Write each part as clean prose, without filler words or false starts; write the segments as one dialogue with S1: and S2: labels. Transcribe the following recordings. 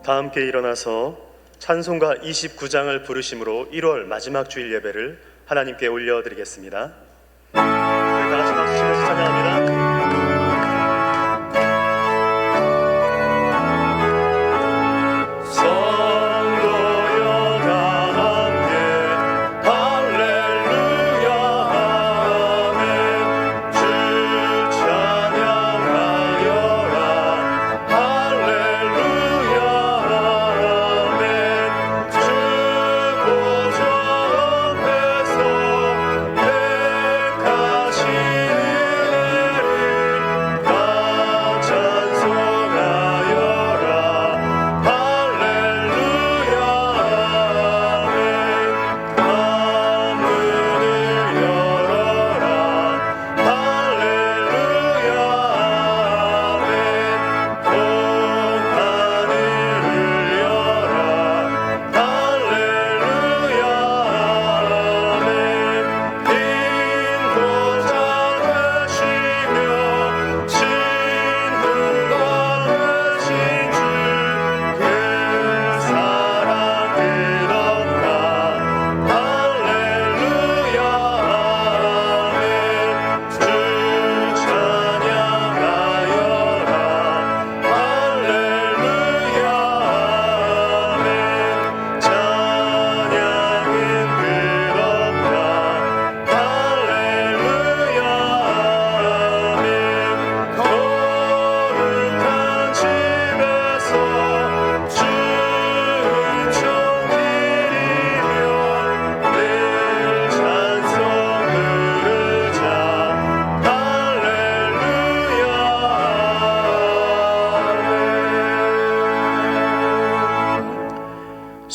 S1: 다 함께 일어나서 찬송가 29장을 부르심으로 1월 마지막 주일 예배를 하나님께 올려드리겠습니다. 우리 다 같이 박수 치면서 찬양합니다.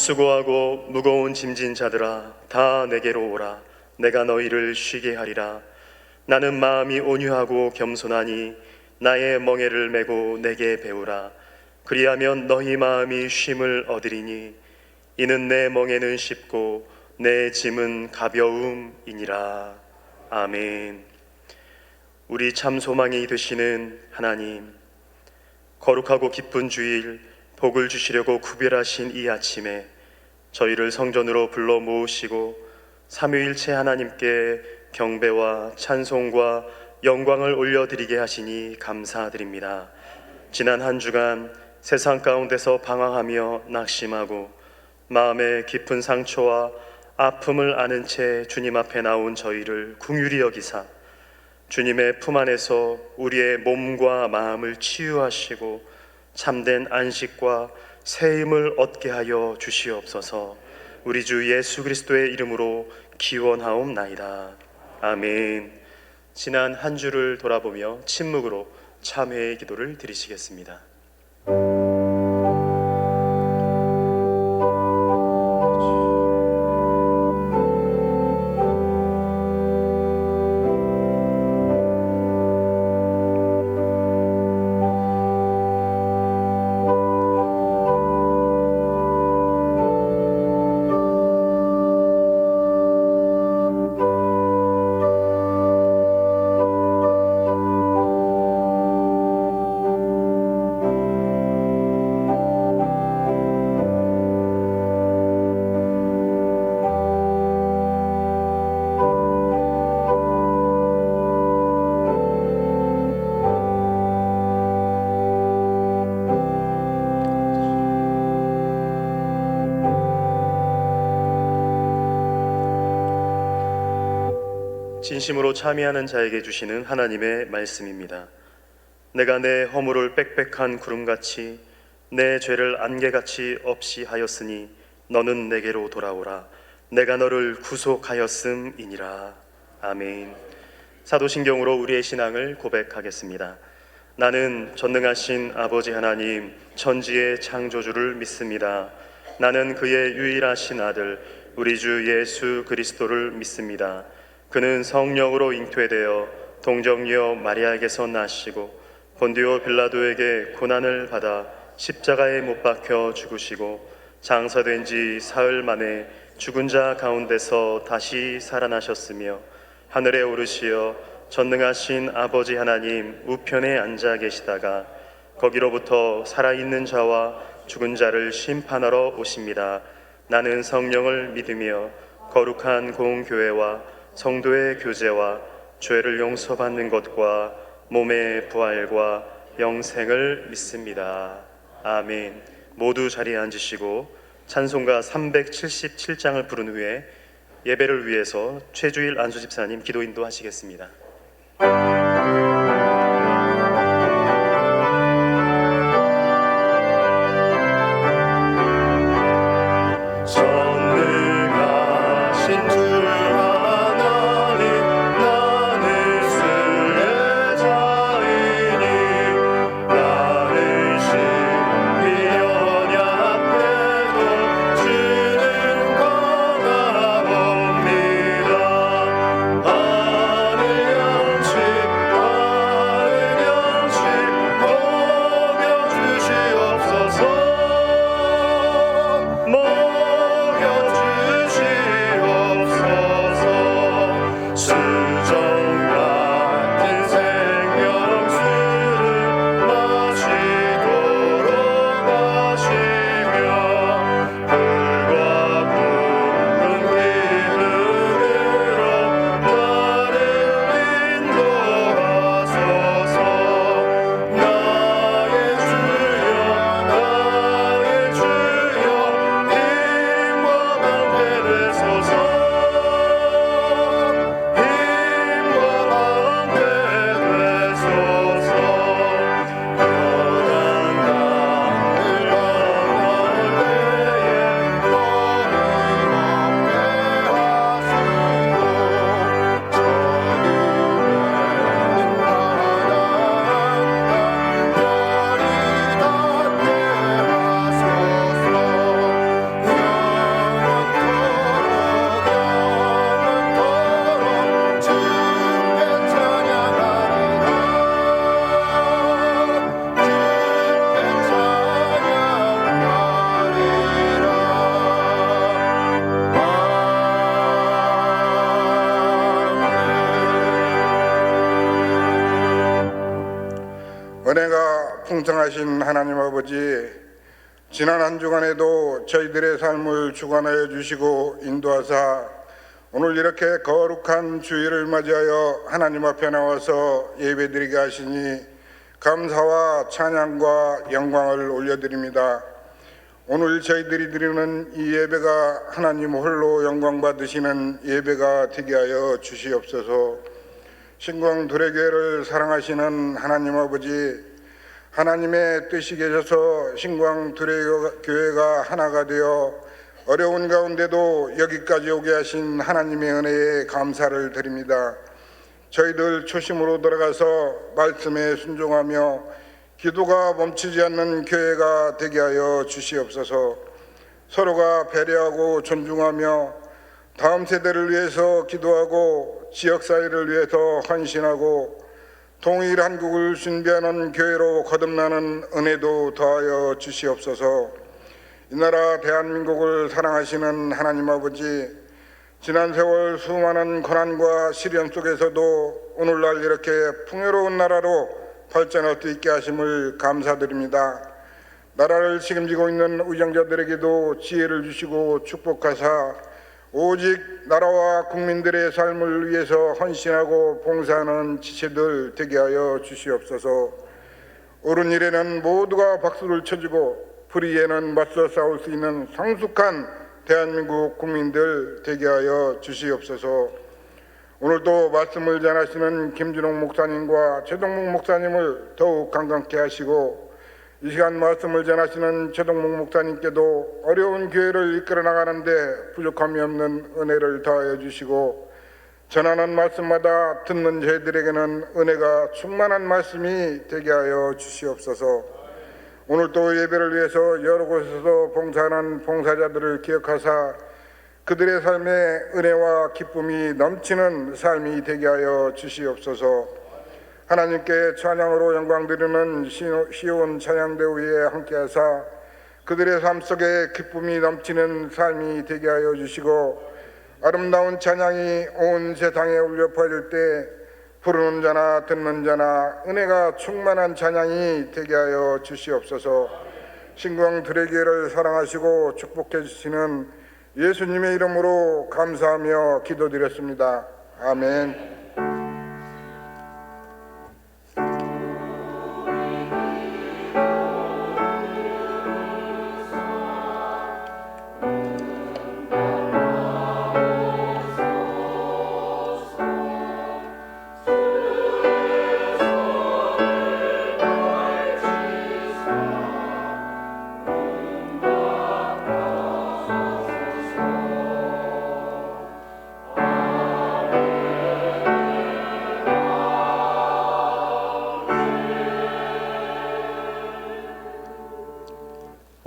S1: 수고하고 무거운 짐진 자들아 다 내게로 오라. 내가 너희를 쉬게 하리라. 나는 마음이 온유하고 겸손하니 나의 멍에를 메고 내게 배우라. 그리하면 너희 마음이 쉼을 얻으리니 이는 내 멍에는 쉽고 내 짐은 가벼움이니라. 아멘. 우리 참 소망이 되시는 하나님, 거룩하고 기쁜 주일 복을 주시려고 구별하신 이 아침에 저희를 성전으로 불러 모으시고 삼위일체 하나님께 경배와 찬송과 영광을 올려드리게 하시니 감사드립니다. 지난 한 주간 세상 가운데서 방황하며 낙심하고 마음의 깊은 상처와 아픔을 아는 채 주님 앞에 나온 저희를 긍휼히 여기사 주님의 품 안에서 우리의 몸과 마음을 치유하시고 참된 안식과 새 힘을 얻게 하여 주시옵소서. 우리 주 예수 그리스도의 이름으로 기원하옵나이다. 아멘. 지난 한 주를 돌아보며 침묵으로 참회의 기도를 드리시겠습니다. 진심으로 참여하는 자에게 주시는 하나님의 말씀입니다. 내가 내 허물을 빽빽한 구름같이 내 죄를 안개같이 없이 하였으니 너는 내게로 돌아오라. 내가 너를 구속하였음이니라. 아멘. 사도신경으로 우리의 신앙을 고백하겠습니다. 나는 전능하신 아버지 하나님 천지의 창조주를 믿습니다. 나는 그의 유일하신 아들 우리 주 예수 그리스도를 믿습니다. 그는 성령으로 잉태되어 동정녀 마리아에게서 나시고 본디오 빌라도에게 고난을 받아 십자가에 못 박혀 죽으시고 장사된 지 사흘 만에 죽은 자 가운데서 다시 살아나셨으며 하늘에 오르시어 전능하신 아버지 하나님 우편에 앉아 계시다가 거기로부터 살아있는 자와 죽은 자를 심판하러 오십니다. 나는 성령을 믿으며 거룩한 공교회와 성도의 교제와 죄를 용서받는 것과 몸의 부활과 영생을 믿습니다. 아멘. 모두 자리에 앉으시고 찬송가 377장을 부른 후에 예배를 위해서 최주일 안수집사님 기도 인도하시겠습니다.
S2: 은혜가 풍성하신 하나님 아버지, 지난 한 주간에도 저희들의 삶을 주관하여 주시고 인도하사 오늘 이렇게 거룩한 주일을 맞이하여 하나님 앞에 나와서 예배드리게 하시니 감사와 찬양과 영광을 올려드립니다. 오늘 저희들이 드리는 이 예배가 하나님 홀로 영광 받으시는 예배가 되게 하여 주시옵소서. 신광 두레교회를 사랑하시는 하나님 아버지, 하나님의 뜻이 계셔서 신광 두레교회가 하나가 되어 어려운 가운데도 여기까지 오게 하신 하나님의 은혜에 감사를 드립니다. 저희들 초심으로 들어가서 말씀에 순종하며 기도가 멈추지 않는 교회가 되게 하여 주시옵소서. 서로가 배려하고 존중하며 다음 세대를 위해서 기도하고 지역사회를 위해서 헌신하고 통일 한국을 준비하는 교회로 거듭나는 은혜도 더하여 주시옵소서. 이 나라 대한민국을 사랑하시는 하나님 아버지, 지난 세월 수많은 고난과 시련 속에서도 오늘날 이렇게 풍요로운 나라로 발전할 수 있게 하심을 감사드립니다. 나라를 책임지고 있는 의정자들에게도 지혜를 주시고 축복하사 오직 나라와 국민들의 삶을 위해서 헌신하고 봉사하는 지체들 되게 하여 주시옵소서. 옳은 일에는 모두가 박수를 쳐주고 불의에는 맞서 싸울 수 있는 성숙한 대한민국 국민들 되게 하여 주시옵소서. 오늘도 말씀을 전하시는 김준홍 목사님과 최동목 목사님을 더욱 강건케 하시고 이 시간 말씀을 전하시는 최동목 목사님께도 어려운 교회를 이끌어 나가는데 부족함이 없는 은혜를 더하여 주시고 전하는 말씀마다 듣는 저희들에게는 은혜가 충만한 말씀이 되게 하여 주시옵소서. 오늘도 예배를 위해서 여러 곳에서 봉사하는 봉사자들을 기억하사 그들의 삶에 은혜와 기쁨이 넘치는 삶이 되게 하여 주시옵소서. 하나님께 찬양으로 영광드리는 시온 찬양대회에 함께하사 그들의 삶 속에 기쁨이 넘치는 삶이 되게 하여 주시고 아름다운 찬양이 온 세상에 울려 퍼질 때 부르는 자나 듣는 자나 은혜가 충만한 찬양이 되게 하여 주시옵소서. 신광 드레게를 사랑하시고 축복해 주시는 예수님의 이름으로 감사하며 기도드렸습니다. 아멘.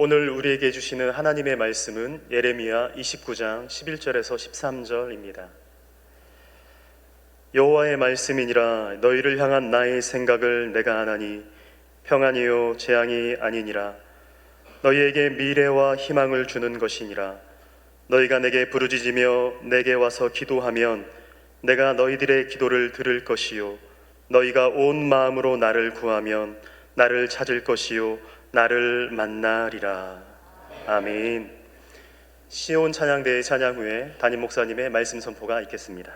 S1: 오늘 우리에게 주시는 하나님의 말씀은 예레미야 29장 11절에서 13절입니다. 여호와의 말씀이니라. 너희를 향한 나의 생각을 내가 아나니 평안이요 재앙이 아니니라. 너희에게 미래와 희망을 주는 것이니라. 너희가 내게 부르짖으며 내게 와서 기도하면 내가 너희들의 기도를 들을 것이요 너희가 온 마음으로 나를 구하면 나를 찾을 것이요 나를 만나리라. 아멘. 시온 찬양대의 찬양 후에 담임 목사님의 말씀 선포가 있겠습니다.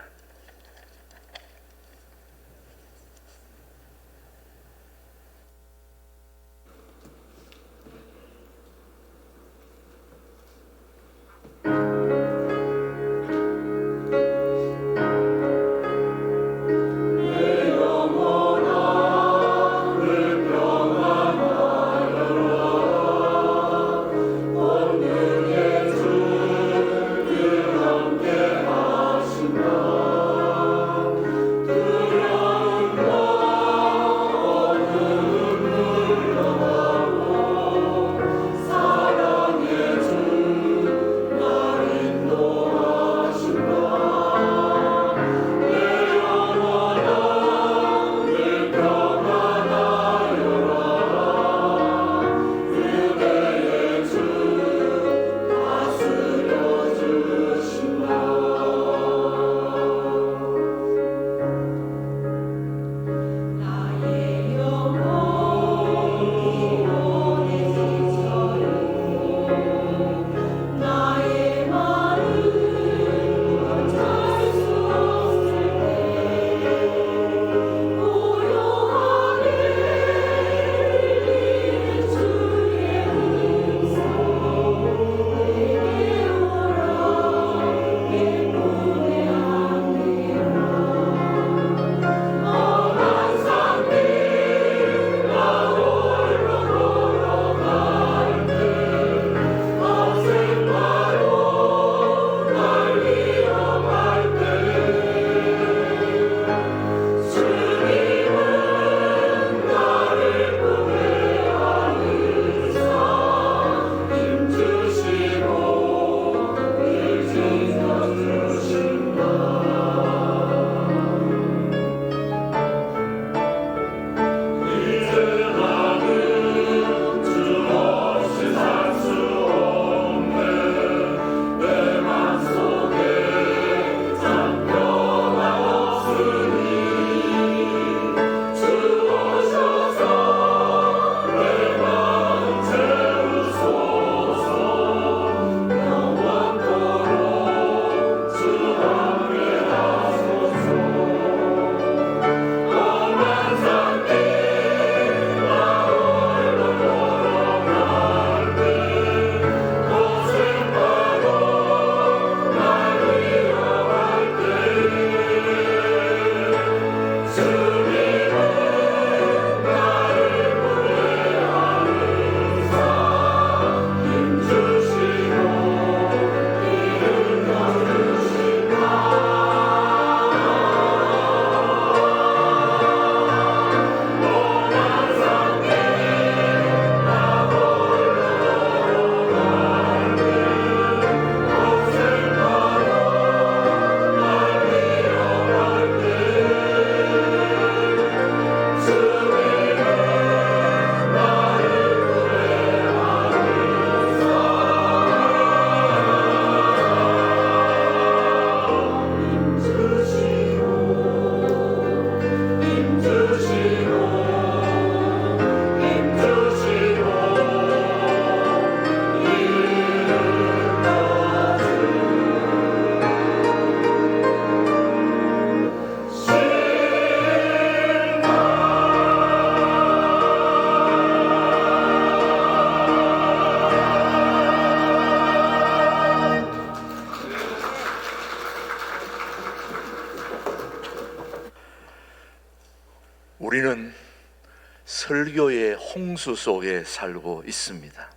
S3: 설교의 홍수 속에 살고 있습니다.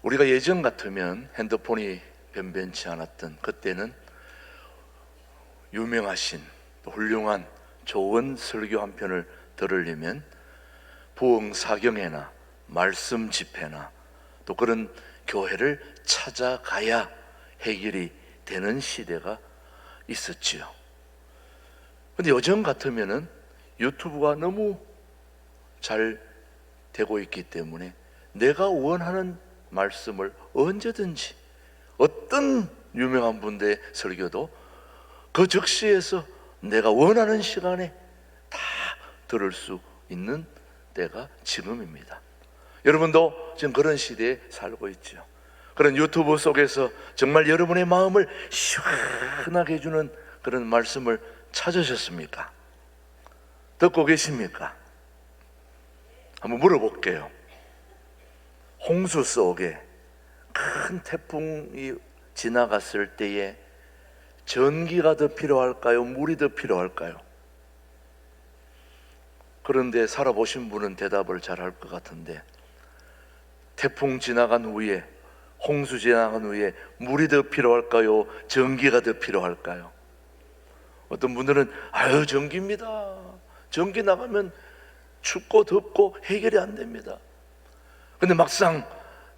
S3: 우리가 예전 같으면 핸드폰이 변변치 않았던 그때는 유명하신 훌륭한 좋은 설교 한 편을 들으려면 부흥사경회나 말씀 집회나 또 그런 교회를 찾아가야 해결이 되는 시대가 있었지요. 근데 요즘 같으면은 유튜브가 너무 잘 되고 있기 때문에 내가 원하는 말씀을 언제든지 어떤 유명한 분들의 설교도 그 즉시에서 내가 원하는 시간에 다 들을 수 있는 때가 지금입니다. 여러분도 지금 그런 시대에 살고 있죠. 그런 유튜브 속에서 정말 여러분의 마음을 시원하게 해주는 그런 말씀을 찾으셨습니까? 듣고 계십니까? 한번 물어볼게요. 홍수 속에 큰 태풍이 지나갔을 때에 전기가 더 필요할까요? 물이 더 필요할까요? 그런데 살아보신 분은 대답을 잘 할 것 같은데, 태풍 지나간 후에, 홍수 지나간 후에 물이 더 필요할까요? 전기가 더 필요할까요? 어떤 분들은 아유 전기입니다. 전기 나가면 춥고 덥고 해결이 안 됩니다. 근데 막상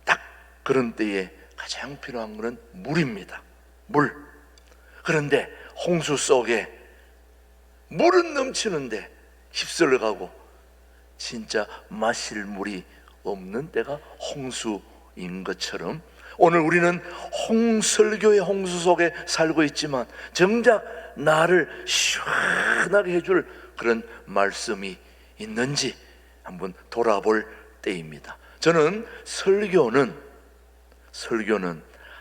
S3: 딱 그런 때에 가장 필요한 것은 물입니다. 물. 그런데 홍수 속에 물은 넘치는데 휩쓸려가고 진짜 마실 물이 없는 때가 홍수인 것처럼 오늘 우리는 설교의 홍수 속에 살고 있지만 정작 나를 시원하게 해줄 그런 말씀이 있는지 한번 돌아볼 때입니다. 저는 설교는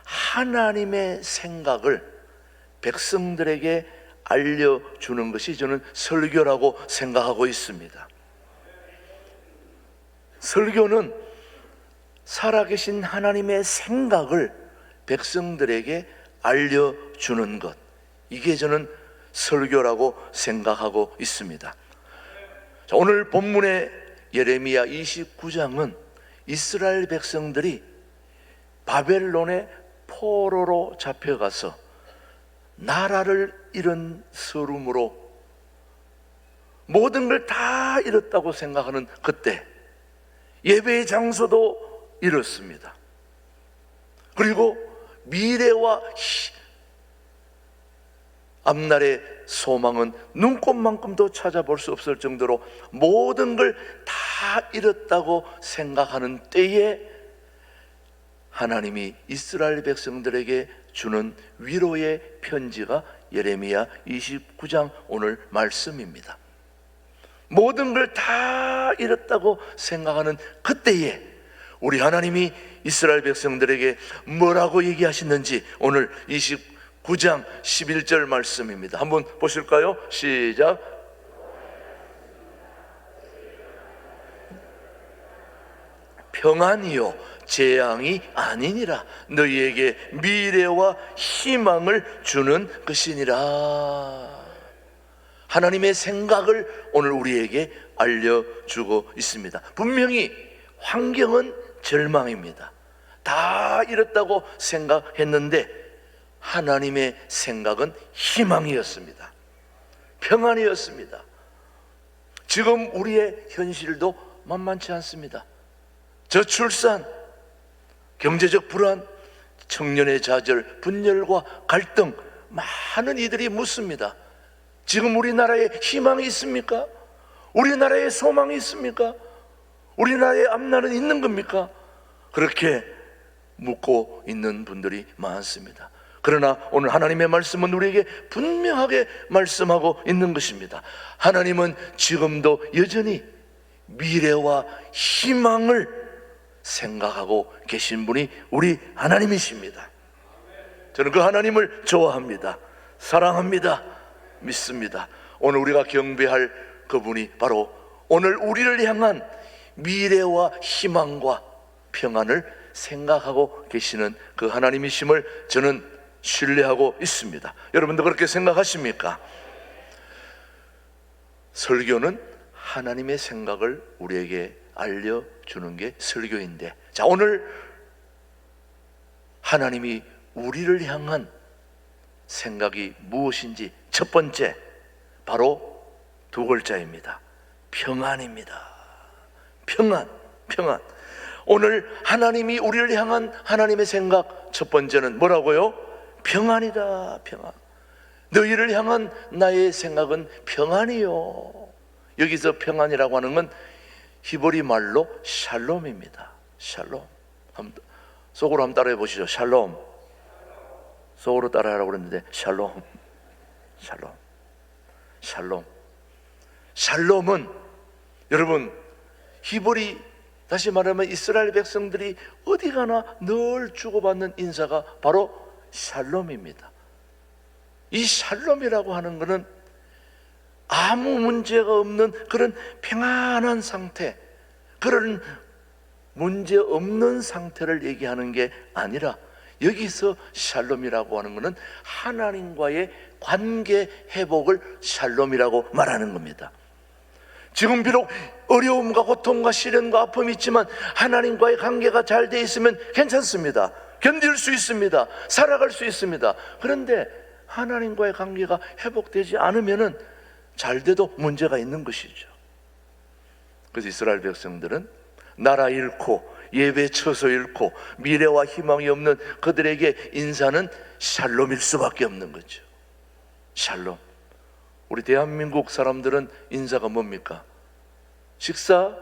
S3: 하나님의 생각을 백성들에게 알려주는 것이 저는 설교라고 생각하고 있습니다. 설교는 살아계신 하나님의 생각을 백성들에게 알려주는 것, 이게 저는 설교라고 생각하고 있습니다. 자, 오늘 본문의 예레미야 29장은 이스라엘 백성들이 바벨론의 포로로 잡혀가서 나라를 잃은 서름으로 모든 걸 다 잃었다고 생각하는 그때 예배의 장소도 잃었습니다. 그리고 미래와 앞날의 소망은 눈꼽만큼도 찾아볼 수 없을 정도로 모든 걸 다 잃었다고 생각하는 때에 하나님이 이스라엘 백성들에게 주는 위로의 편지가 예레미야 29장 오늘 말씀입니다. 모든 걸 다 잃었다고 생각하는 그때에 우리 하나님이 이스라엘 백성들에게 뭐라고 얘기하시는지 오늘 29장 11절 말씀입니다. 한번 보실까요? 시작. 평안이요 재앙이 아니니라. 너희에게 미래와 희망을 주는 것이니라. 하나님의 생각을 오늘 우리에게 알려주고 있습니다. 분명히 환경은 절망입니다. 다 잃었다고 생각했는데 하나님의 생각은 희망이었습니다. 평안이었습니다. 지금 우리의 현실도 만만치 않습니다. 저출산, 경제적 불안, 청년의 좌절, 분열과 갈등, 많은 이들이 묻습니다. 지금 우리나라에 희망이 있습니까? 우리나라에 소망이 있습니까? 우리나라의 앞날은 있는 겁니까? 그렇게 묻고 있는 분들이 많습니다. 그러나 오늘 하나님의 말씀은 우리에게 분명하게 말씀하고 있는 것입니다. 하나님은 지금도 여전히 미래와 희망을 생각하고 계신 분이 우리 하나님이십니다. 저는 그 하나님을 좋아합니다. 사랑합니다. 믿습니다. 오늘 우리가 경배할 그분이 바로 오늘 우리를 향한 미래와 희망과 평안을 생각하고 계시는 그 하나님이심을 저는 신뢰하고 있습니다. 여러분도 그렇게 생각하십니까? 설교는 하나님의 생각을 우리에게 알려주는 게 설교인데, 자, 오늘 하나님이 우리를 향한 생각이 무엇인지 첫 번째, 바로 두 글자입니다. 평안입니다. 평안. 오늘 하나님이 우리를 향한 하나님의 생각 첫 번째는 뭐라고요? 평안이다. 평안. 너희를 향한 나의 생각은 평안이요. 여기서 평안이라고 하는 건 히브리 말로 샬롬입니다. 샬롬. 속으로 한번 따라해 보시죠. 샬롬. 속으로 따라하라고 그랬는데 샬롬. 샬롬은 여러분, 히브리, 다시 말하면 이스라엘 백성들이 어디 가나 늘 주고받는 인사가 바로 샬롬입니다. 이 샬롬이라고 하는 것은 아무 문제가 없는 그런 평안한 상태, 그런 문제 없는 상태를 얘기하는 게 아니라, 여기서 샬롬이라고 하는 것은 하나님과의 관계 회복을 샬롬이라고 말하는 겁니다. 지금 비록 어려움과 고통과 시련과 아픔이 있지만 하나님과의 관계가 잘 돼 있으면 괜찮습니다. 견딜 수 있습니다. 살아갈 수 있습니다. 그런데 하나님과의 관계가 회복되지 않으면 잘 돼도 문제가 있는 것이죠. 그래서 이스라엘 백성들은 나라 잃고 예배 처소 잃고 미래와 희망이 없는 그들에게 인사는 샬롬일 수밖에 없는 거죠. 샬롬. 우리 대한민국 사람들은 인사가 뭡니까? 식사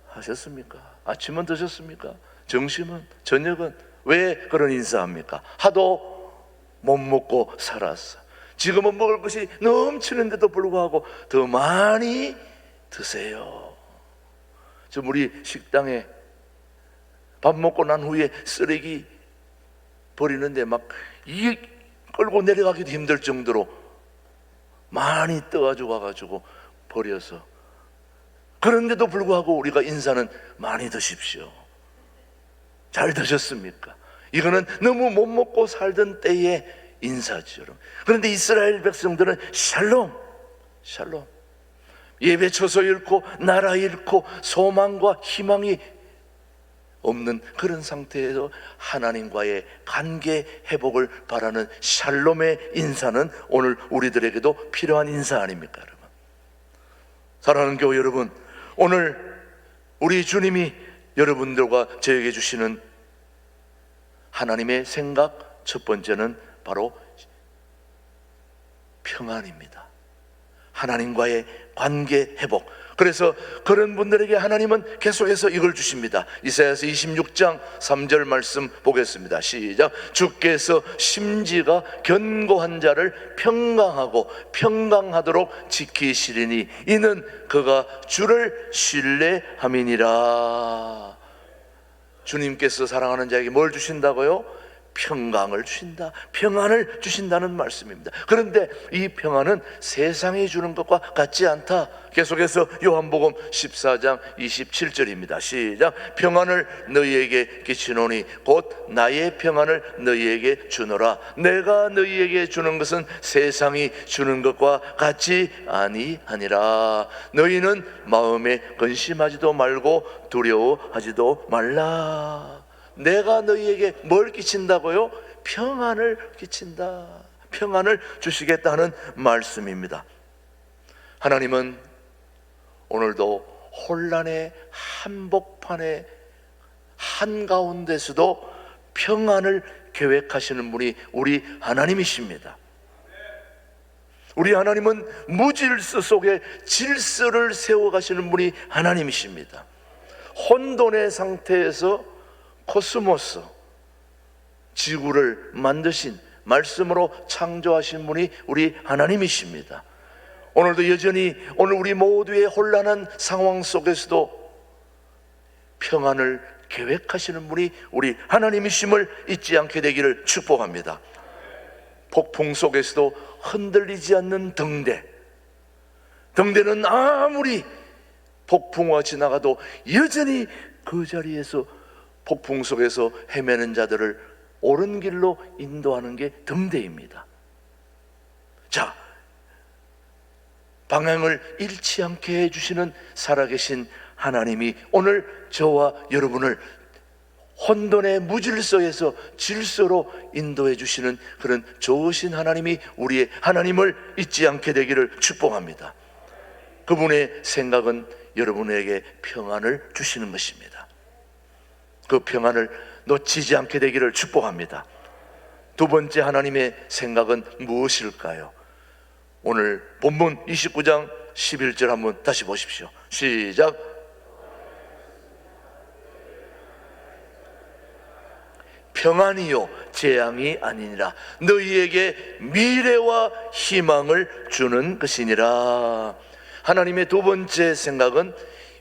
S3: 하셨습니까? 아침은 드셨습니까? 점심은? 저녁은? 왜 그런 인사합니까? 하도 못 먹고 살았어. 지금은 먹을 것이 넘치는데도 불구하고 더 많이 드세요. 좀 우리 식당에 밥 먹고 난 후에 쓰레기 버리는데 막 이 끌고 내려가기도 힘들 정도로 많이 떠가지고 와가지고 버려서, 그런데도 불구하고 우리가 인사는 많이 드십시오. 잘 드셨습니까? 이거는 너무 못 먹고 살던 때의 인사죠, 여러분. 그런데 이스라엘 백성들은 샬롬. 예배 처소 잃고 나라 잃고 소망과 희망이 없는 그런 상태에서 하나님과의 관계 회복을 바라는 샬롬의 인사는 오늘 우리들에게도 필요한 인사 아닙니까, 여러분? 사랑하는 교회 여러분, 오늘 우리 주님이 여러분들과 저에게 주시는 하나님의 생각 첫 번째는 바로 평안입니다. 하나님과의 관계 회복. 그래서 그런 분들에게 하나님은 계속해서 이걸 주십니다. 이사야서 26장 3절 말씀 보겠습니다. 시작. 주께서 심지가 견고한 자를 평강하도록 지키시리니 이는 그가 주를 신뢰함이니라. 주님께서 사랑하는 자에게 뭘 주신다고요? 평강을 주신다, 평안을 주신다는 말씀입니다. 그런데 이 평안은 세상이 주는 것과 같지 않다. 계속해서 요한복음 14장 27절입니다. 시작. 평안을 너희에게 끼치노니 곧 나의 평안을 너희에게 주노라. 내가 너희에게 주는 것은 세상이 주는 것과 같지 아니하니라. 너희는 마음에 근심하지도 말고 두려워하지도 말라. 내가 너희에게 뭘 끼친다고요? 평안을 끼친다. 평안을 주시겠다는 말씀입니다. 하나님은 오늘도 혼란의 한복판의 한가운데서도 평안을 계획하시는 분이 우리 하나님이십니다. 우리 하나님은 무질서 속에 질서를 세워가시는 분이 하나님이십니다. 혼돈의 상태에서 코스모스, 지구를 만드신, 말씀으로 창조하신 분이 우리 하나님이십니다. 오늘도 여전히 오늘 우리 모두의 혼란한 상황 속에서도 평안을 계획하시는 분이 우리 하나님이심을 잊지 않게 되기를 축복합니다. 폭풍 속에서도 흔들리지 않는 등대는 아무리 폭풍과 지나가도 여전히 그 자리에서 폭풍 속에서 헤매는 자들을 옳은 길로 인도하는 게 등대입니다. 자, 방향을 잃지 않게 해주시는 살아계신 하나님이 오늘 저와 여러분을 혼돈의 무질서에서 질서로 인도해 주시는 그런 좋으신 하나님이 우리의 하나님을 잊지 않게 되기를 축복합니다. 그분의 생각은 여러분에게 평안을 주시는 것입니다. 그 평안을 놓치지 않게 되기를 축복합니다. 두 번째 하나님의 생각은 무엇일까요? 오늘 본문 29장 11절 한번 다시 보십시오. 시작. 평안이요 재앙이 아니니라. 너희에게 미래와 희망을 주는 것이니라. 하나님의 두 번째 생각은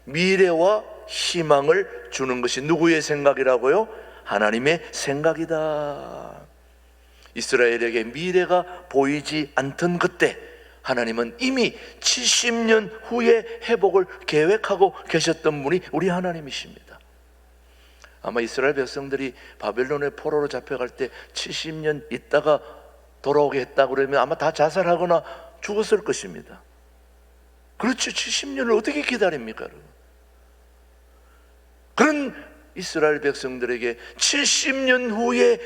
S3: 미래와 희망을 주는 것이 누구의 생각이라고요? 하나님의 생각이다. 이스라엘에게 미래가 보이지 않던 그때 하나님은 이미 70년 후에 회복을 계획하고 계셨던 분이 우리 하나님이십니다. 아마 이스라엘 백성들이 바벨론의 포로로 잡혀갈 때 70년 있다가 돌아오게 했다고 그러면 아마 다 자살하거나 죽었을 것입니다. 그렇죠. 70년을 어떻게 기다립니까? 그런 이스라엘 백성들에게 70년 후에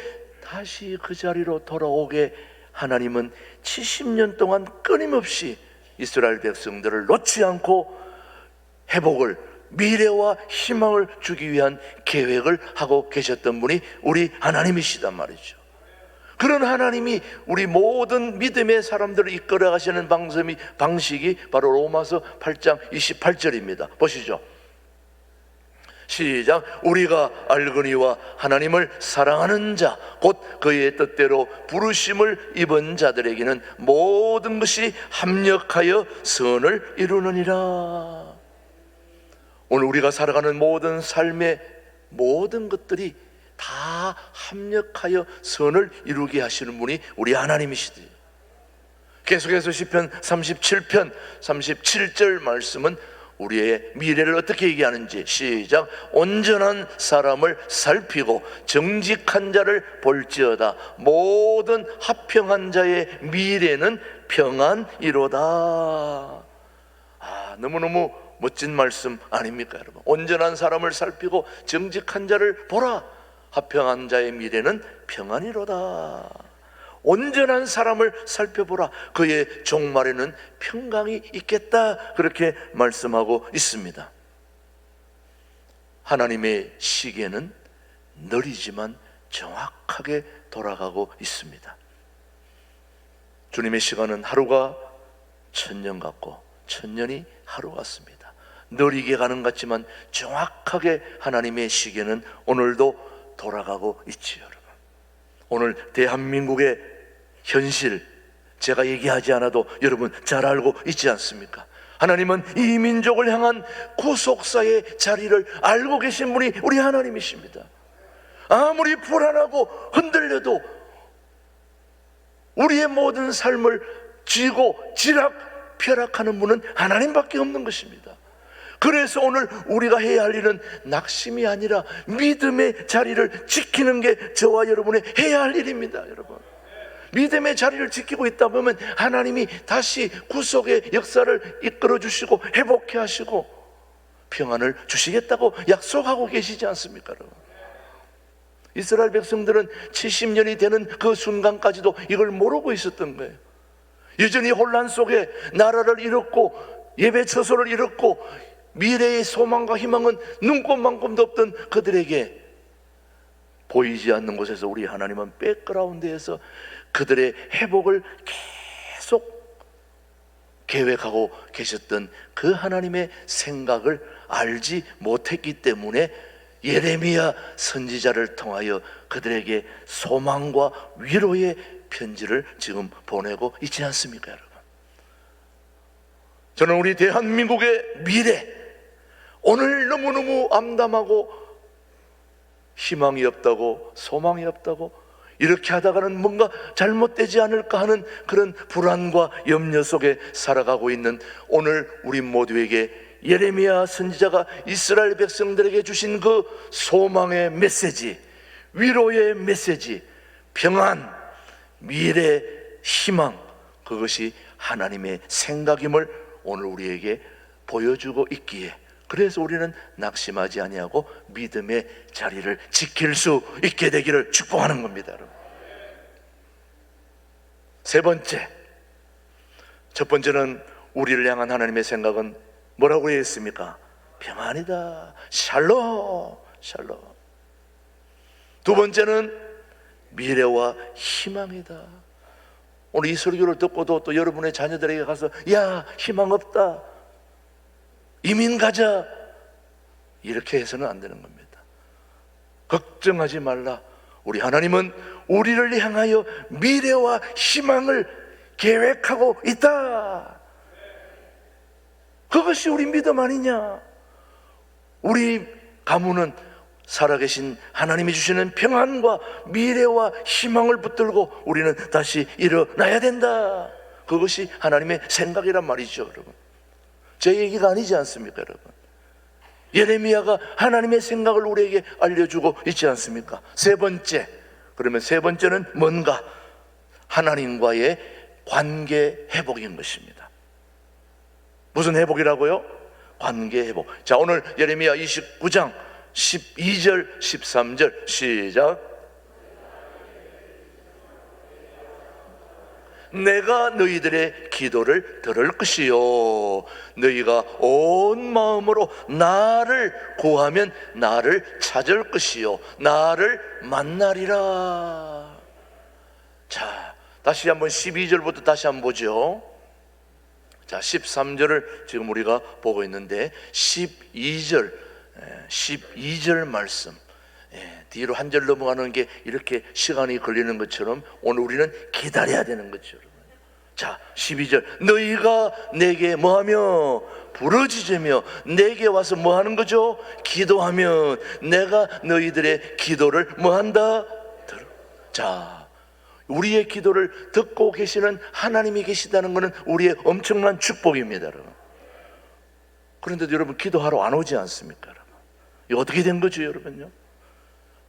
S3: 다시 그 자리로 돌아오게 하나님은 70년 동안 끊임없이 이스라엘 백성들을 놓지 않고 회복을, 미래와 희망을 주기 위한 계획을 하고 계셨던 분이 우리 하나님이시단 말이죠. 그런 하나님이 우리 모든 믿음의 사람들을 이끌어 가시는 방식이 바로 로마서 8장 28절입니다. 보시죠. 시작. 우리가 알거니와 하나님을 사랑하는 자 곧 그의 뜻대로 부르심을 입은 자들에게는 모든 것이 합력하여 선을 이루느니라. 오늘 우리가 살아가는 모든 삶의 모든 것들이 다 합력하여 선을 이루게 하시는 분이 우리 하나님이시대요. 계속해서 시편 37편 37절 말씀은 우리의 미래를 어떻게 얘기하는지 시작. 온전한 사람을 살피고 정직한 자를 볼지어다 모든 합평한 자의 미래는 평안이로다. 너무너무 멋진 말씀 아닙니까 여러분? 온전한 사람을 살피고 정직한 자를 보라. 합평한 자의 미래는 평안이로다. 온전한 사람을 살펴보라. 그의 종말에는 평강이 있겠다. 그렇게 말씀하고 있습니다. 하나님의 시계는 느리지만 정확하게 돌아가고 있습니다. 주님의 시간은 하루가 1000년 같고 1000년이 하루 같습니다. 느리게 가는 것 같지만 정확하게 하나님의 시계는 오늘도 돌아가고 있지요. 여러분, 오늘 대한민국의 현실 제가 얘기하지 않아도 여러분 잘 알고 있지 않습니까? 하나님은 이 민족을 향한 구속사의 자리를 알고 계신 분이 우리 하나님이십니다. 아무리 불안하고 흔들려도 우리의 모든 삶을 쥐고 쥐락펴락하는 분은 하나님밖에 없는 것입니다. 그래서 오늘 우리가 해야 할 일은 낙심이 아니라 믿음의 자리를 지키는 게 저와 여러분의 해야 할 일입니다. 여러분, 믿음의 자리를 지키고 있다 보면 하나님이 다시 구속의 역사를 이끌어 주시고 회복해 하시고 평안을 주시겠다고 약속하고 계시지 않습니까? 여러분, 이스라엘 백성들은 70년이 되는 그 순간까지도 이걸 모르고 있었던 거예요. 여전히 혼란 속에 나라를 잃었고 예배 처소를 잃었고 미래의 소망과 희망은 눈꼽만큼도 없던 그들에게 보이지 않는 곳에서 우리 하나님은 백그라운드에서 그들의 회복을 계속 계획하고 계셨던 그 하나님의 생각을 알지 못했기 때문에 예레미야 선지자를 통하여 그들에게 소망과 위로의 편지를 지금 보내고 있지 않습니까, 여러분? 저는 우리 대한민국의 미래, 오늘 너무너무 암담하고 희망이 없다고 소망이 없다고 이렇게 하다가는 뭔가 잘못되지 않을까 하는 그런 불안과 염려 속에 살아가고 있는 오늘 우리 모두에게 예레미야 선지자가 이스라엘 백성들에게 주신 그 소망의 메시지, 위로의 메시지, 평안, 미래, 희망, 그것이 하나님의 생각임을 오늘 우리에게 보여주고 있기에, 그래서 우리는 낙심하지 아니하고 믿음의 자리를 지킬 수 있게 되기를 축복하는 겁니다, 여러분. 세 번째, 첫 번째는 우리를 향한 하나님의 생각은 뭐라고 했습니까? 평안이다, 샬롬, 샬롬. 두 번째는 미래와 희망이다. 오늘 이 설교를 듣고도 또 여러분의 자녀들에게 가서 야, 희망 없다, 이민 가자, 이렇게 해서는 안 되는 겁니다. 걱정하지 말라. 우리 하나님은 우리를 향하여 미래와 희망을 계획하고 있다. 그것이 우리 믿음 아니냐? 우리 가문은 살아계신 하나님이 주시는 평안과 미래와 희망을 붙들고 우리는 다시 일어나야 된다. 그것이 하나님의 생각이란 말이죠, 여러분. 제 얘기가 아니지 않습니까, 여러분? 예레미야가 하나님의 생각을 우리에게 알려주고 있지 않습니까? 세 번째, 그러면 세 번째는 뭔가? 하나님과의 관계 회복인 것입니다. 무슨 회복이라고요? 관계 회복. 자, 오늘 예레미야 29장 12절 13절 시작. 내가 너희들의 기도를 들을 것이요, 너희가 온 마음으로 나를 구하면 나를 찾을 것이요, 나를 만나리라. 자, 다시 한번 12절부터 다시 한번 보죠. 자, 13절을 지금 우리가 보고 있는데 12절 말씀, 뒤로 한 절 넘어가는 게 이렇게 시간이 걸리는 것처럼 오늘 우리는 기다려야 되는 거죠, 여러분. 자, 12절. 너희가 내게 뭐하며 부르짖으며 내게 와서 뭐하는 거죠? 기도하면 내가 너희들의 기도를 뭐한다? 들어. 자, 우리의 기도를 듣고 계시는 하나님이 계시다는 것은 우리의 엄청난 축복입니다, 여러분. 그런데도 여러분 기도하러 안 오지 않습니까, 여러분? 이거 어떻게 된 거죠, 여러분요?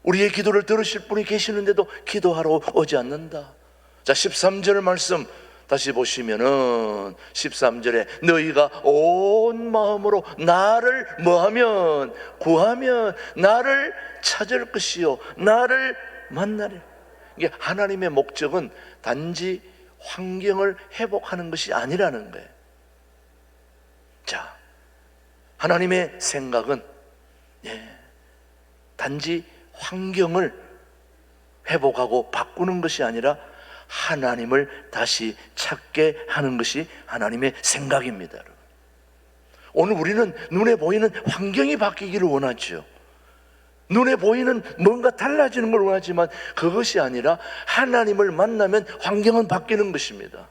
S3: 우리의 기도를 들으실 분이 계시는데도 기도하러 오지 않는다. 자, 13절 말씀 다시 보시면은 13절에 너희가 온 마음으로 나를 뭐하면 구하면 나를 찾을 것이요 나를 만나리. 이게 하나님의 목적은 단지 환경을 회복하는 것이 아니라는 거예요. 자, 하나님의 생각은 단지 환경을 회복하고 바꾸는 것이 아니라 하나님을 다시 찾게 하는 것이 하나님의 생각입니다, 여러분. 오늘 우리는 눈에 보이는 환경이 바뀌기를 원하죠. 눈에 보이는 뭔가 달라지는 걸 원하지만 그것이 아니라 하나님을 만나면 환경은 바뀌는 것입니다.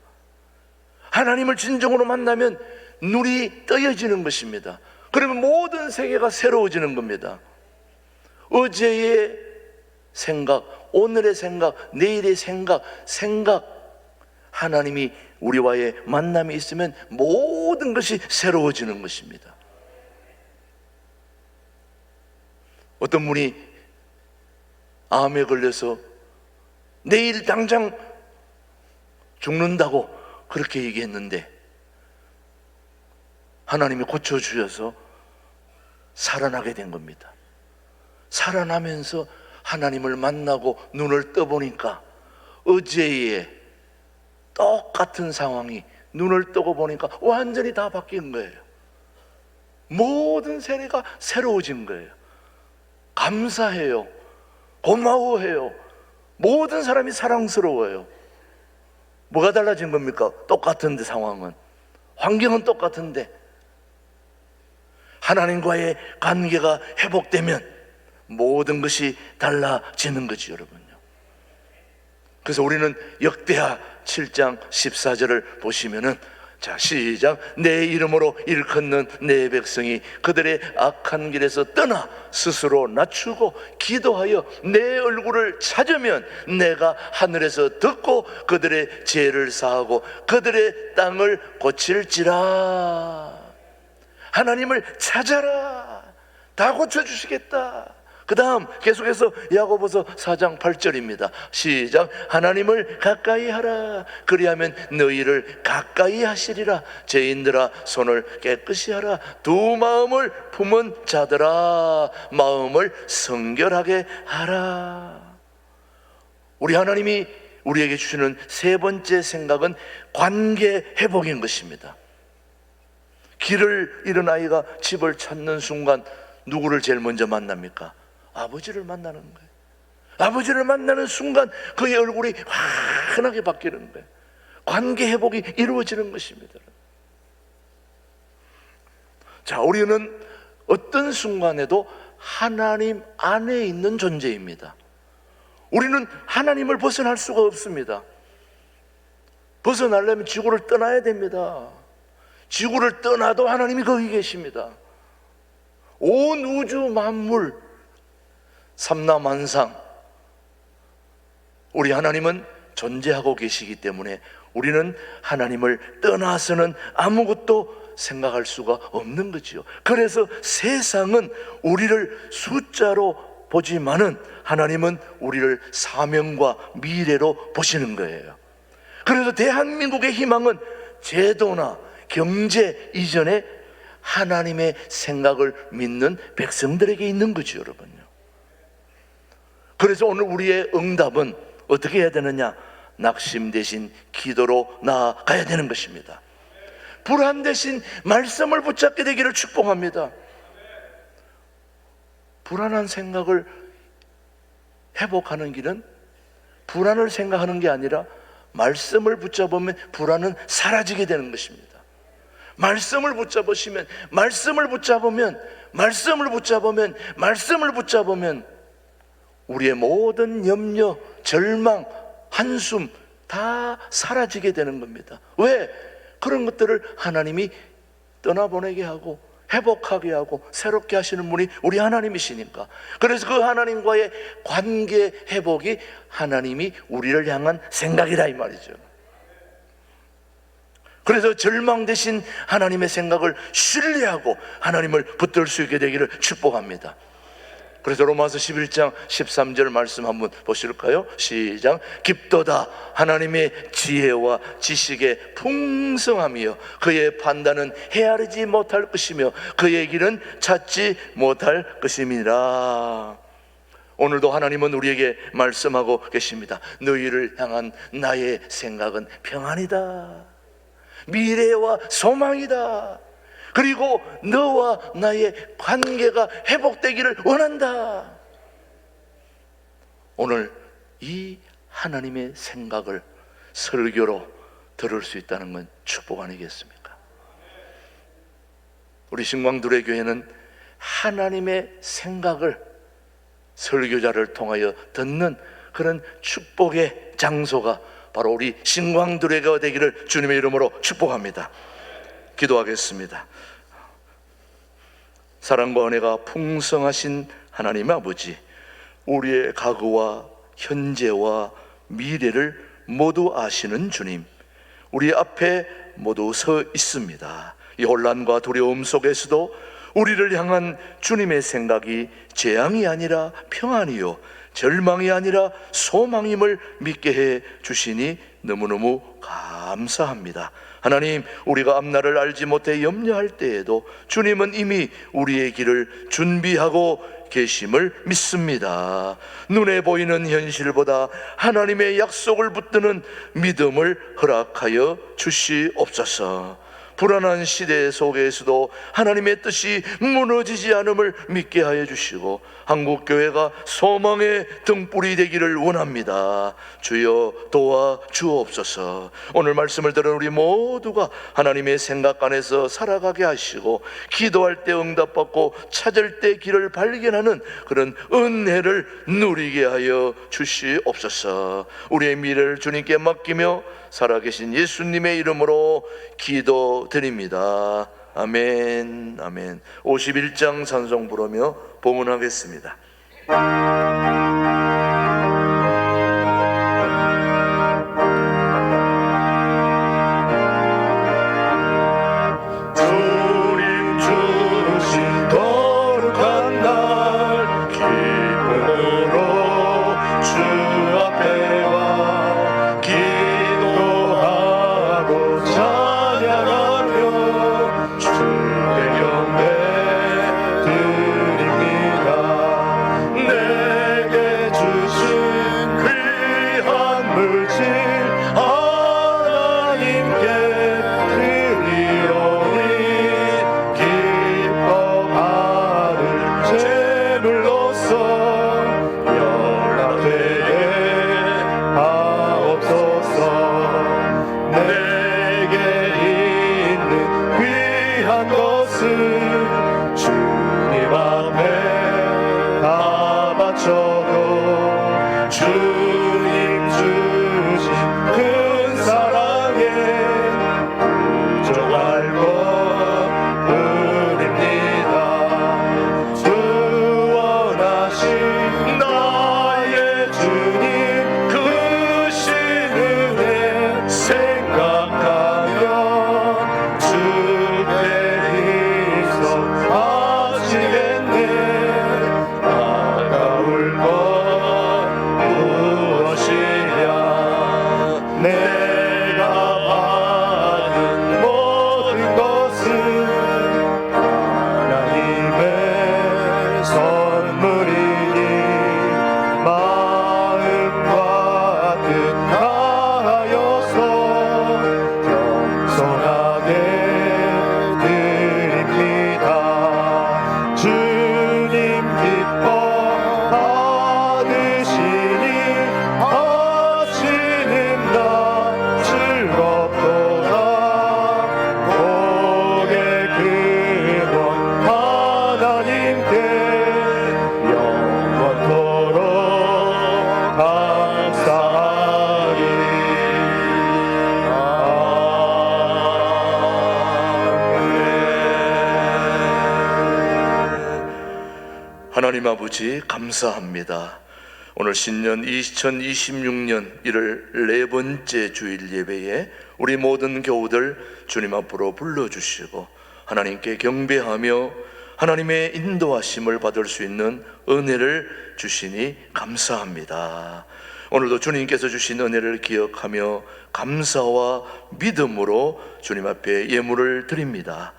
S3: 하나님을 진정으로 만나면 눈이 떠여지는 것입니다. 그러면 모든 세계가 새로워지는 겁니다. 어제의 생각, 오늘의 생각, 내일의 생각, 하나님이 우리와의 만남이 있으면 모든 것이 새로워지는 것입니다. 어떤 분이 암에 걸려서 내일 당장 죽는다고 그렇게 얘기했는데 하나님이 고쳐주셔서 살아나게 된 겁니다. 살아나면서 하나님을 만나고 눈을 떠보니까 어제의 똑같은 상황이 눈을 뜨고 보니까 완전히 다 바뀐 거예요. 모든 세계가 새로워진 거예요. 감사해요. 고마워해요. 모든 사람이 사랑스러워요. 뭐가 달라진 겁니까? 똑같은데 상황은, 환경은 똑같은데 하나님과의 관계가 회복되면 모든 것이 달라지는 거지, 여러분요. 그래서 우리는 역대하 7장 14절을 보시면은, 자, 시작. 내 이름으로 일컫는 내 백성이 그들의 악한 길에서 떠나 스스로 낮추고 기도하여 내 얼굴을 찾으면 내가 하늘에서 듣고 그들의 죄를 사하고 그들의 땅을 고칠지라. 하나님을 찾아라. 다 고쳐주시겠다. 그 다음 계속해서 야고보서 4장 8절입니다. 시작. 하나님을 가까이 하라. 그리하면 너희를 가까이 하시리라. 죄인들아 손을 깨끗이 하라. 두 마음을 품은 자들아 마음을 성결하게 하라. 우리 하나님이 우리에게 주시는 세 번째 생각은 관계 회복인 것입니다. 길을 잃은 아이가 집을 찾는 순간 누구를 제일 먼저 만납니까? 아버지를 만나는 거예요. 아버지를 만나는 순간 그의 얼굴이 환하게 바뀌는 거예요. 관계 회복이 이루어지는 것입니다. 자, 우리는 어떤 순간에도 하나님 안에 있는 존재입니다. 우리는 하나님을 벗어날 수가 없습니다. 벗어나려면 지구를 떠나야 됩니다. 지구를 떠나도 하나님이 거기 계십니다. 온 우주 만물 삼라만상 우리 하나님은 존재하고 계시기 때문에 우리는 하나님을 떠나서는 아무것도 생각할 수가 없는 거지요. 그래서 세상은 우리를 숫자로 보지만은 하나님은 우리를 사명과 미래로 보시는 거예요. 그래서 대한민국의 희망은 제도나 경제 이전에 하나님의 생각을 믿는 백성들에게 있는 거죠, 여러분요. 그래서 오늘 우리의 응답은 어떻게 해야 되느냐? 낙심 대신 기도로 나아가야 되는 것입니다. 불안 대신 말씀을 붙잡게 되기를 축복합니다. 불안한 생각을 회복하는 길은 불안을 생각하는 게 아니라 말씀을 붙잡으면 불안은 사라지게 되는 것입니다. 말씀을 붙잡으시면, 말씀을 붙잡으면 우리의 모든 염려, 절망, 한숨 다 사라지게 되는 겁니다. 왜? 그런 것들을 하나님이 떠나보내게 하고 회복하게 하고 새롭게 하시는 분이 우리 하나님이시니까. 그래서 그 하나님과의 관계 회복이 하나님이 우리를 향한 생각이다 이 말이죠. 그래서 절망 대신 하나님의 생각을 신뢰하고 하나님을 붙들 수 있게 되기를 축복합니다. 그래서 로마서 11장 13절 말씀 한번 보실까요? 시작. 깊도다 하나님의 지혜와 지식의 풍성함이요 그의 판단은 헤아리지 못할 것이며 그의 길은 찾지 못할 것임이라. 오늘도 하나님은 우리에게 말씀하고 계십니다. 너희를 향한 나의 생각은 평안이다, 미래와 소망이다, 그리고 너와 나의 관계가 회복되기를 원한다. 오늘 이 하나님의 생각을 설교로 들을 수 있다는 건 축복 아니겠습니까? 우리 신광두레 교회는 하나님의 생각을 설교자를 통하여 듣는 그런 축복의 장소가 바로 우리 신광두레가 되기를 주님의 이름으로 축복합니다. 기도하겠습니다. 사랑과 은혜가 풍성하신 하나님 아버지, 우리의 과거와 현재와 미래를 모두 아시는 주님, 우리 앞에 모두 서 있습니다. 이 혼란과 두려움 속에서도 우리를 향한 주님의 생각이 재앙이 아니라 평안이요 절망이 아니라 소망임을 믿게 해 주시니 너무너무 감사합니다. 하나님, 우리가 앞날을 알지 못해 염려할 때에도 주님은 이미 우리의 길을 준비하고 계심을 믿습니다. 눈에 보이는 현실보다 하나님의 약속을 붙드는 믿음을 허락하여 주시옵소서. 불안한 시대 속에서도 하나님의 뜻이 무너지지 않음을 믿게 하여 주시고 한국교회가 소망의 등불이 되기를 원합니다. 주여 도와 주옵소서. 오늘 말씀을 들은 우리 모두가 하나님의 생각 안에서 살아가게 하시고 기도할 때 응답받고 찾을 때 길을 발견하는 그런 은혜를 누리게 하여 주시옵소서. 우리의 미래를 주님께 맡기며 살아계신 예수님의 이름으로 기도드립니다. 아멘, 아멘. 51장 찬송 부르며 봉헌하겠습니다. 주님 주신 거룩한 날 주님 주신 큰 사랑에 부족할 것 뿐입니다. 구원하신 나의 주님 크신 은혜 생각하면 주께 있어하시겠네. 아까울 것 무엇이랴. 내가 받은 모든 것은 하나님의 선물이니 마음과 뜻하여서 겸손하게 드립니다. 주님 기뻐 받으시니 하시는 나 즐겁도다. 고개 그건 하나님께 영원토록 감사하리. 하나님 아버지 감사합니다. 오늘 신년 2026년 1월 네 번째 주일 예배에 우리 모든 교우들 주님 앞으로 불러주시고 하나님께 경배하며 하나님의 인도하심을 받을 수 있는 은혜를 주시니 감사합니다. 오늘도 주님께서 주신 은혜를 기억하며 감사와 믿음으로 주님 앞에 예물을 드립니다.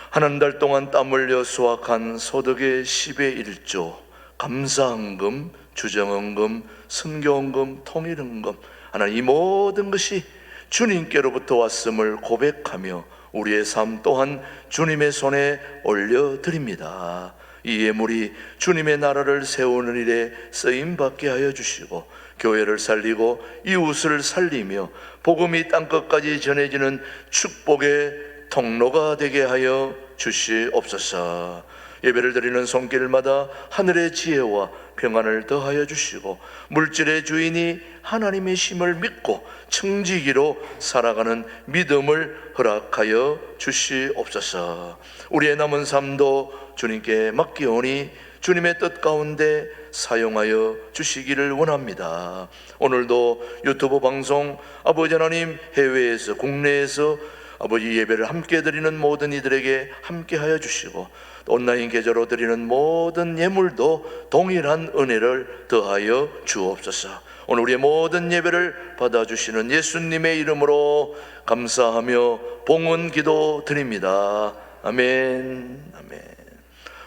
S3: 한 달 동안 땀 흘려 수확한 소득의 10의 1조, 감사헌금, 주정헌금, 선교헌금, 통일헌금, 하나님 이 모든 것이 주님께로부터 왔음을 고백하며 우리의 삶 또한 주님의 손에 올려드립니다. 이 예물이 주님의 나라를 세우는 일에 쓰임받게 하여 주시고 교회를 살리고 이웃을 살리며 복음이 땅끝까지 전해지는 축복의 통로가 되게 하여 주시옵소서. 예배를 드리는 손길마다 하늘의 지혜와 평안을 더하여 주시고 물질의 주인이 하나님의 심을 믿고 청지기로 살아가는 믿음을 허락하여 주시옵소서. 우리의 남은 삶도 주님께 맡기오니 주님의 뜻 가운데 사용하여 주시기를 원합니다. 오늘도 유튜브 방송 아버지 하나님 해외에서 국내에서 아버지 예배를 함께 드리는 모든 이들에게 함께 하여 주시고 온라인 계좌로 드리는 모든 예물도 동일한 은혜를 더하여 주옵소서. 오늘 우리의 모든 예배를 받아주시는 예수님의 이름으로 감사하며 봉헌 기도 드립니다. 아멘. 아멘.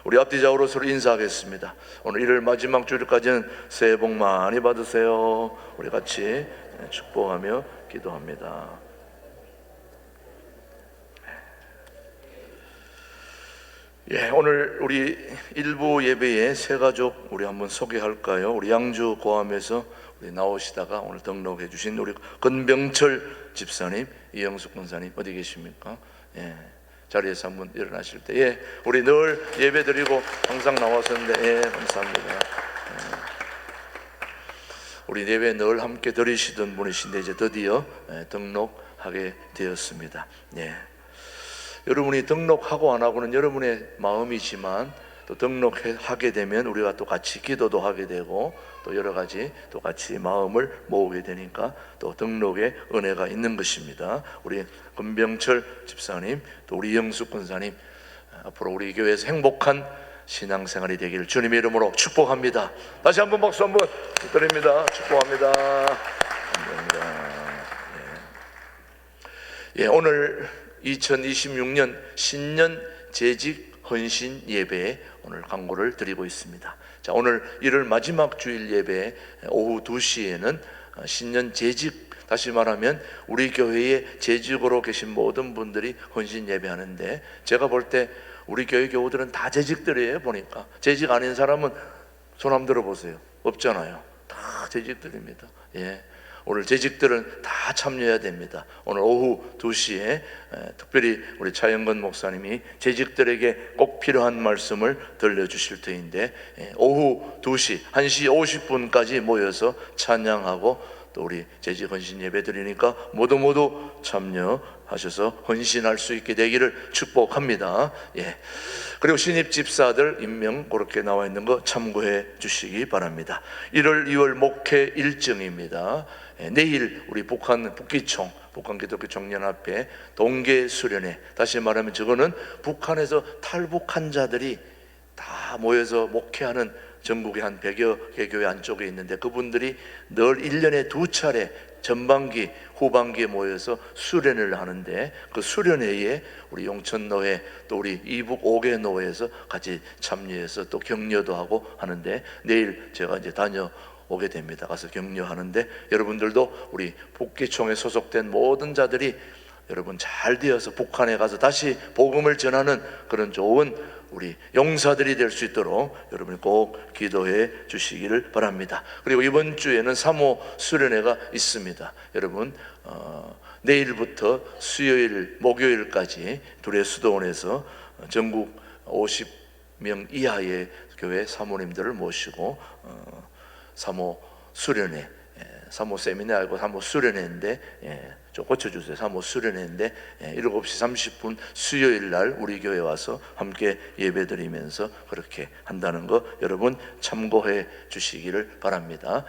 S3: 우리 앞뒤 좌우로 서로 인사하겠습니다. 오늘 1월 마지막 주일까지는 새해 복 많이 받으세요. 우리 같이 축복하며 기도합니다. 예, 오늘 우리 일부 예배에 새 가족 우리 한번 소개할까요? 우리 양주 고암에서 우리 나오시다가 오늘 등록해 주신 우리 건병철 집사님, 이영숙 권사님 어디 계십니까? 예, 자리에서 한번 일어나실 때, 예, 우리 늘 예배 드리고 항상 나왔었는데, 예, 감사합니다. 예. 우리 예배 늘 함께 드리시던 분이신데 이제 드디어 등록하게 되었습니다. 예. 여러분이 등록하고 안 하고는 여러분의 마음이지만 또 등록하게 되면 우리가 또 같이 기도도 하게 되고 또 여러 가지 또 같이 마음을 모으게 되니까 또 등록의 은혜가 있는 것입니다. 우리 건병철 집사님 또 우리 영숙 권사님 앞으로 우리 교회에서 행복한 신앙생활이 되기를 주님의 이름으로 축복합니다. 다시 한번 박수 한번 드립니다. 축복합니다. 감사합니다. 예, 오늘 2026년 신년 재직 헌신 예배에 오늘 강구를 드리고 있습니다. 자, 오늘 1월 마지막 주일 예배 오후 2시에는 신년 재직, 다시 말하면 우리 교회에 재직으로 계신 모든 분들이 헌신 예배하는데, 제가 볼 때 우리 교회 교우들은 다 재직들이에요. 보니까 재직 아닌 사람은 손 한번 들어보세요. 없잖아요. 다 재직들입니다. 예, 오늘 재직들은 다 참여해야 됩니다. 오늘 오후 2시에 특별히 우리 차영건 목사님이 재직들에게 꼭 필요한 말씀을 들려주실 터인데, 오후 2시 1시 50분까지 모여서 찬양하고 또 우리 재직 헌신 예배 드리니까 모두 참여하셔서 헌신할 수 있게 되기를 축복합니다. 그리고 신입 집사들 임명 그렇게 나와 있는 거 참고해 주시기 바랍니다. 1월 2월 목회 일정입니다. 내일 우리 북기총 북한기독교 청년합회 동계 수련회, 다시 말하면 저거는 북한에서 탈북한 자들이 다 모여서 목회하는 전국의 한 100여 개 교회 안쪽에 있는데, 그분들이 늘 1년에 2차례 전반기 후반기에 모여서 수련을 하는데, 그 수련회에 우리 용천노회 또 우리 이북 5개 노회에서 같이 참여해서 또 격려도 하고 하는데, 내일 제가 이제 다녀오게 됩니다. 가서 격려하는데, 여러분들도 우리 북기총에 소속된 모든 자들이 여러분 잘 되어서 북한에 가서 다시 복음을 전하는 그런 좋은 우리 용사들이 될 수 있도록 여러분이 꼭 기도해 주시기를 바랍니다. 그리고 이번 주에는 3호 수련회가 있습니다. 여러분 내일부터 수요일 목요일까지 둘의 수도원에서 전국 50명 이하의 교회 사모님들을 모시고 3호 수련회, 3호 세미나 알고 3호 수련회인데 좀 고쳐주세요. 3호 수련회인데 7시 30분 수요일 날 우리 교회 와서 함께 예배드리면서 그렇게 한다는 거 여러분 참고해 주시기를 바랍니다.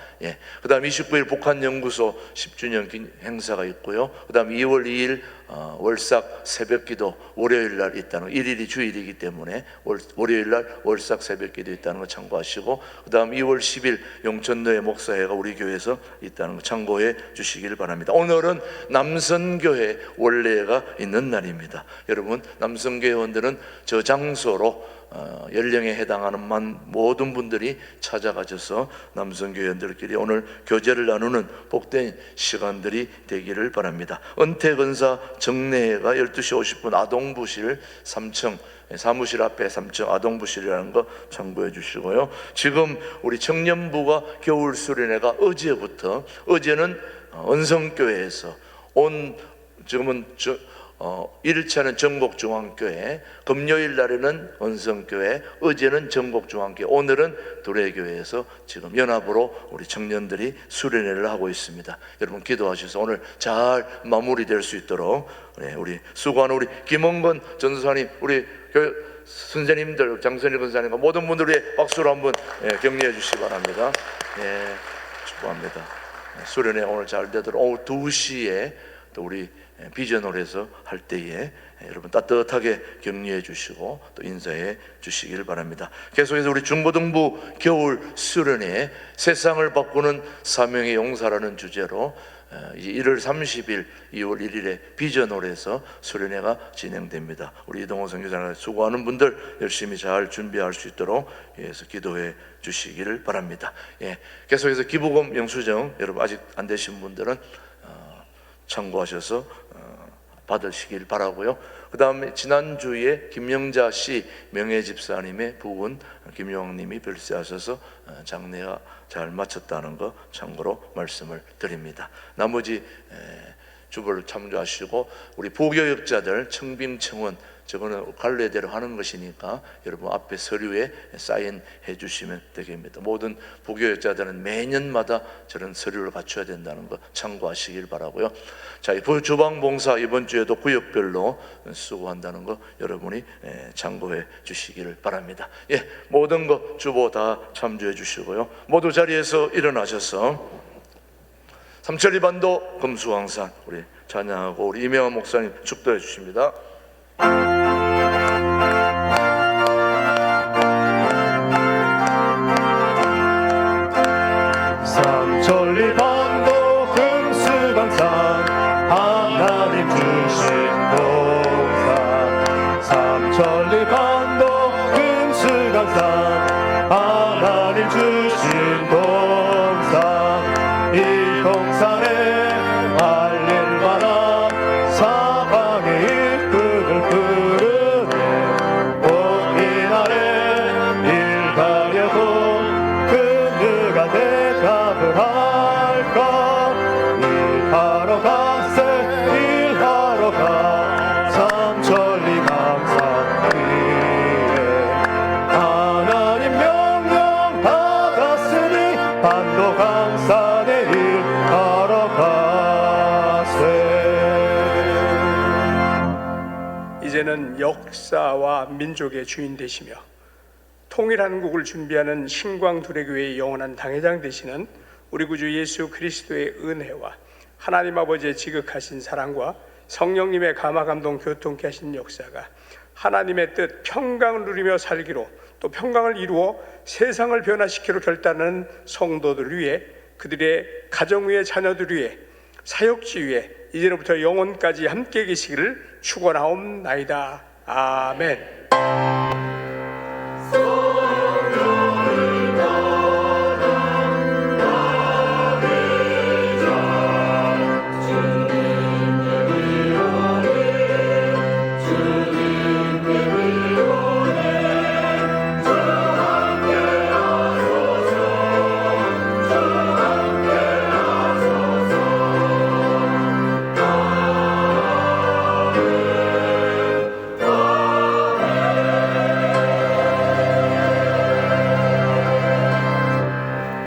S3: 그 다음 29일 북한연구소 10주년 행사가 있고요. 그 다음 2월 2일 월삭 새벽기도 월요일 날 있다는 거, 1일이 주일이기 때문에 월요일 날 월삭 새벽기도 있다는 거 참고하시고, 그 다음 2월 10일 용천노회 목사회가 우리 교회에서 있다는 거 참고해 주시기를 바랍니다. 오늘은 남선교회 원례가 있는 날입니다. 여러분 남선교회원들은 저 장소로 연령에 해당하는 모든 분들이 찾아가셔서 남성교회원들끼리 오늘 교제를 나누는 복된 시간들이 되기를 바랍니다. 은퇴근사 정례회가 12시 50분 아동부실 3층 사무실 앞에 3층 아동부실이라는 거 참고해 주시고요. 지금 우리 청년부가 겨울 수련회가 어제부터, 어제는 은성교회에서 지금은 1차는 전국중앙교회, 금요일 날에는 은성교회, 어제는 전국중앙교회, 오늘은 도래교회에서 지금 연합으로 우리 청년들이 수련회를 하고 있습니다. 여러분 기도하셔서 오늘 잘 마무리될 수 있도록 우리 수고하는 우리 김원건 전도사님, 우리 선생님들, 장선일 권사님과 모든 분들의 박수로 한번 격려해 주시기 바랍니다. 축복합니다. 수련회 오늘 잘 되도록 오후 2시에 또 우리 비전홀에서 할 때에 여러분 따뜻하게 격려해 주시고 또 인사해 주시기를 바랍니다. 계속해서 우리 중고등부 겨울 수련회 세상을 바꾸는 사명의 용사라는 주제로 1월 30일, 2월 1일에 비전홀에서 수련회가 진행됩니다. 우리 이동호 선교사님 수고하는 분들 열심히 잘 준비할 수 있도록 위해서 기도해 주시기를 바랍니다. 계속해서 기부금 영수증 여러분 아직 안 되신 분들은 참고하셔서 받으시길 바라고요. 그 다음에 지난주에 김영자 씨 명예집사님의 부분 김용님이 별세하셔서 장례가 잘 마쳤다는 거 참고로 말씀을 드립니다. 나머지 주보를 참조하시고 우리 부교역자들 청빙청원 저거는 관례대로 하는 것이니까 여러분 앞에 서류에 사인해 주시면 되겠습니다. 모든 부교역자들은 매년마다 저런 서류를 갖춰야 된다는 거 참고하시길 바라고요. 자, 주방봉사 이번 주에도 구역별로 수고한다는 거 여러분이 참고해 주시기를 바랍니다. 모든 거 주보 다 참조해 주시고요. 모두 자리에서 일어나셔서 삼천리반도 금수강산 우리 찬양하고 우리 이명환 목사님 축도해 주십니다.
S4: 삼천리반도 금수강산 하나님 주신 동산, 삼천리반도 금수강산 하나님 주신 동산, 이 동산에 알릴만한 사방의 이끌을 부르네. 온 이날에 일하려고 그 누가 대답을 할까.
S5: 주관하는 역사와 민족의 주인 되시며 통일한국을 준비하는 신광두레교회의 영원한 당회장 되시는 우리 구주 예수 그리스도의 은혜와 하나님 아버지의 지극하신 사랑과 성령님의 감화감동 교통케 하신 역사가 하나님의 뜻 평강을 누리며 살기로 또 평강을 이루어 세상을 변화시키려 결단하는 성도들 위해 그들의 가정 위에 자녀들 위해 사역지 위에 이제로부터 영원까지 함께 계시기를 축원하옵나이다. 아멘.